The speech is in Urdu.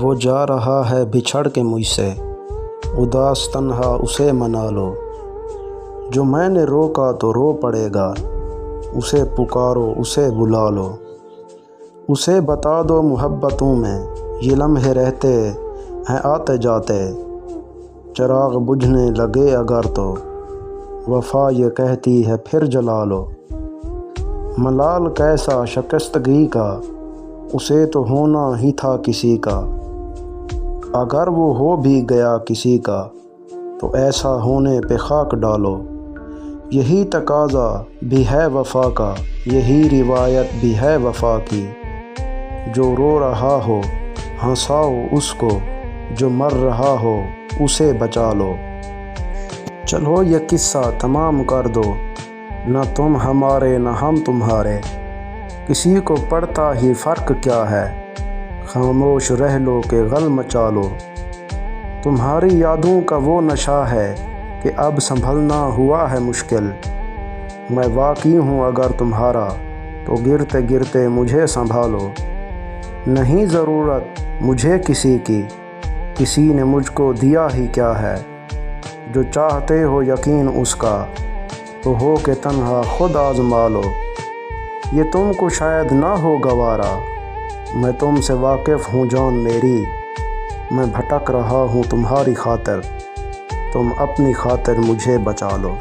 وہ جا رہا ہے بچھڑ کے مجھ سے، اداس تنہا اسے منا لو۔ جو میں نے روکا تو رو پڑے گا، اسے پکارو اسے بلا لو۔ اسے بتا دو محبتوں میں یہ لمحے رہتے ہیں آتے جاتے، چراغ بجھنے لگے اگر تو وفا یہ کہتی ہے پھر جلا لو۔ ملال کیسا شکستگی کا، اسے تو ہونا ہی تھا کسی کا، اگر وہ ہو بھی گیا کسی کا تو ایسا ہونے پہ خاک ڈالو۔ یہی تقاضا بھی ہے وفا کا، یہی روایت بھی ہے وفا کی، جو رو رہا ہو ہنساؤ اس کو، جو مر رہا ہو اسے بچا لو۔ چلو یہ قصہ تمام کر دو، نہ تم ہمارے نہ ہم تمہارے، کسی کو پڑتا ہی فرق کیا ہے، خاموش رہ لو کہ غل مچا لو۔ تمہاری یادوں کا وہ نشہ ہے کہ اب سنبھلنا ہوا ہے مشکل، میں واقعی ہوں اگر تمہارا تو گرتے گرتے مجھے سنبھالو۔ نہیں ضرورت مجھے کسی کی، کسی نے مجھ کو دیا ہی کیا ہے، جو چاہتے ہو یقین اس کا تو ہو کہ تنہا خود آزما لو۔ یہ تم کو شاید نہ ہو گوارا، میں تم سے واقف ہوں جان میری، میں بھٹک رہا ہوں تمہاری خاطر، تم اپنی خاطر مجھے بچا لو۔